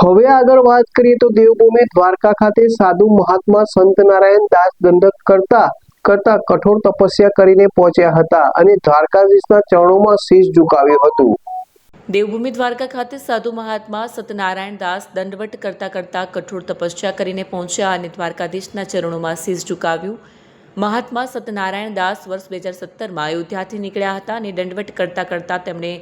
હવે આગળ વાત કરીએ તો દેવભૂમિ દ્વારકા ખાતે સાધુ મહાત્મા સંત નારાયણ દાસ દંડવત કરતા કઠોર તપસ્યા કરીને પહોંચ્યા હતા અને દ્વારકાધીશના ચરણોમાં શીશ ઝુકાવ્યું હતું। દેવભૂમિ દ્વારકા ખાતે સાધુ મહાત્મા સતનારાયણ દાસ દંડવત કરતા કઠોર તપસ્યા કરીને પહોંચ્યા અને દ્વારકાધીશના ચરણોમાં શીશ ઝુકાવ્યું। મહાત્મા સતનારાયણ દાસ વર્ષ 2017માં અયોધ્યાથી નીકળ્યા હતા અને દંડવત કરતા તેમણે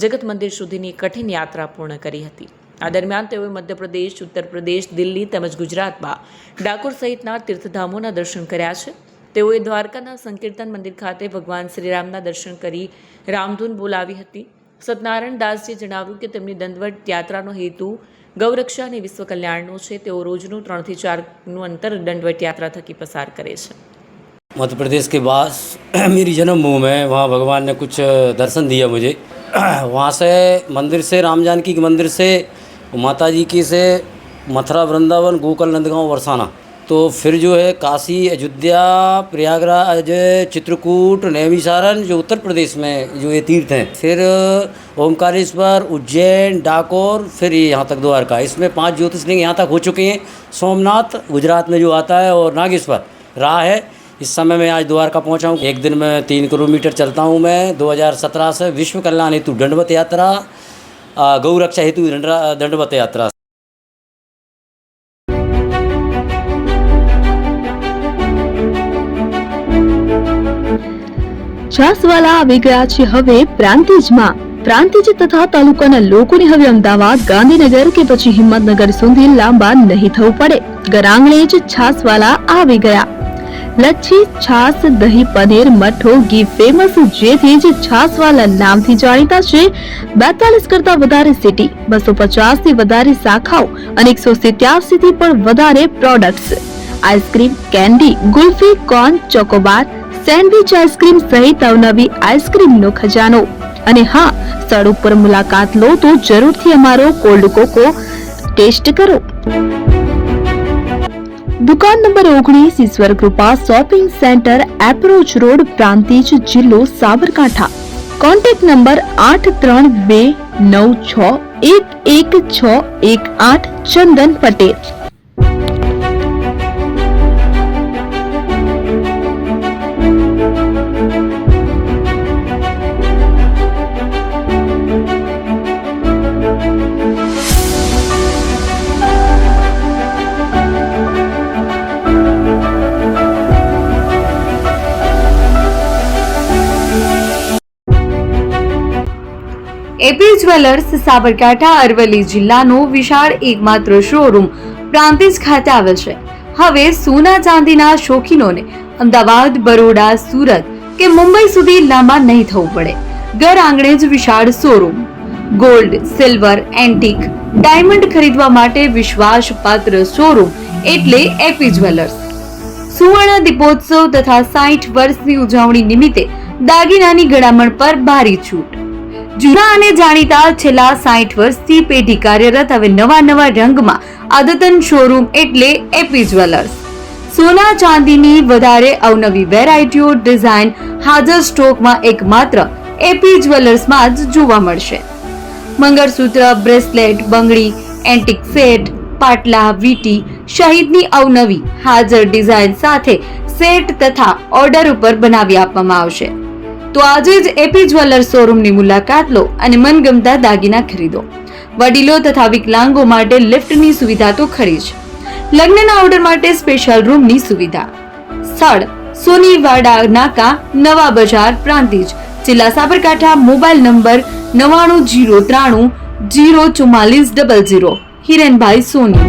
જગત મંદિર સુધીની કઠિન યાત્રા પૂર્ણ કરી હતી। આ દરમિયાન તેઓએ મધ્યપ્રદેશ, ઉત્તર પ્રદેશ, દિલ્હી તેમજ ગુજરાતમાં ડાકોર સહિતના તીર્થધામોના દર્શન કર્યા છે। તેઓએ દ્વારકાના સંકીર્તન મંદિર ખાતે ભગવાન શ્રીરામના દર્શન કરી રામધૂન બોલાવી હતી। સતનારાયણ દાસજીએ જણાવ્યું કે તેમની દંડવત યાત્રાનો હેતુ ગૌરક્ષા અને વિશ્વ કલ્યાણનો છે। તેઓ રોજનું 3 થી 4 અંતર દંડવત યાત્રા થકી પસાર કરે છે। मध्य प्रदेश के पास मेरी जन्मभूमि है, वहाँ भगवान ने कुछ दर्शन दिया मुझे। वहाँ से मंदिर से, राम जानकी के मंदिर से, माता जी की से मथुरा, वृंदावन, गोकुल, नंदगांव, बरसाना, तो फिर जो है काशी, अयोध्या, प्रयागराज, चित्रकूट, नैमिषारण्य जो उत्तर प्रदेश में जो ये तीर्थ हैं, फिर ओमकारेश्वर, उज्जैन, डाकोर, फिर यहाँ तक द्वारका। इसमें 5 ज्योतिर्लिंग यहाँ तक हो चुके हैं। सोमनाथ गुजरात में जो आता है और नागेश्वर रहा है। इस समय मैं आज द्वारका पहुँचा हूँ। एक दिन में 3 किलोमीटर चलता हूँ मैं। 2017 से विश्व कल्याण हेतु दंडवत यात्रा, गौरक्षा हेतु दंडवत यात्रा। છાસવાલા આવી ગયા છે હવે પ્રાંતિજમાં। પ્રાંતિજ તથા તાલુકાના લોકોને હવે અમદાવાદ, ગાંધીનગર કે પછી હિંમતનગર સુધી લાંબા નહીં થવું પડે। ઘર આંગણે જ છાસવાલા આવી ગયા। લચ્છી, છાસ, દહીં, પનીર, મઠો, ઘી ફેમસ, જેથી જ છાસવાલા નામથી જાણીતા છે। 42 કરતા વધારે સિટી, 250 થી વધારે શાખાઓ અને 187 થી પણ વધારે products. Ice cream, candy, kulfi, corn, Chocobar, sandwich ice cream સહિત અવનવી આઈસ્ક્રીમનો ખજાનો। અને હા, સ્થળ ઉપર મુલાકાત લો તો જરૂરથી અમારો કોલ્ડ કોકો ટેસ્ટ કરો। દુકાન number 19, Ishwar Krupa shopping centre, approach road, Prantij, જિલ્લો Sabarkantha. Contact number 8329611618 Chandan Patel. AP jewellers Sabarkantha Aravalli જિલ્લાનો વિશાળ એકમાત્ર શોરૂમ પ્રાંતિજ ખાતે આવેલ છે। હવે સોના ચાંદીના શોખીનોને અમદાવાદ, બરોડા, સુરત કે મુંબઈ સુધી લાંબા નહીં થવું પડે। ઘર આંગણે જ વિશાળ showroom. Gold, silver, antique, diamond ખરીદવા માટે વિશ્વાસપાત્ર શોરૂમ એટલે એપી જ્વેલર્સ। સુવર્ણ દીપોત્સવ તથા 60 વર્ષની ઉજવણી નિમિત્તે દાગીનાની ગળામણ પર ભારી છૂટ। જૂના અને જાણીતા છેલ્લા 60 વર્ષથી પેઢી કાર્યરત હવે નવા રંગમાં અદ્યતન શોરૂમ એટલે એપી જ્વેલર્સ। સોના ચાંદીની વધારે અવનવી વેરાયટીઓ, ડિઝાઇન હાજર સ્ટોકમાં એકમાત્ર એપી જ્વેલર્સમાં જ જોવા મળશે। મંગળસૂત્ર, બ્રેસલેટ, બંગડી, એન્ટિક સેટ, પાટલા, વીટી સહિતની અવનવી હાજર ડિઝાઇન સાથે સેટ તથા ઓર્ડર ઉપર બનાવી આપવામાં આવશે। તો આજે જ એપી જ્વેલર્સ શોરૂમની મુલાકાત લો અને મનગમતા દાગીના ખરીદો। વડીલો તથા વિકલાંગો માટે લિફ્ટની સુવિધા તો ખરી જ, લગ્નના ઓર્ડર માટે સ્પેશિયલ રૂમની સુવિધા। સ્થળ સોનીવાડા નાકા, નવા બજાર, પ્રાંતિજ, જિલ્લા સાબરકાંઠા। Mobile number 9903004400। હિરેનભાઈ સોની।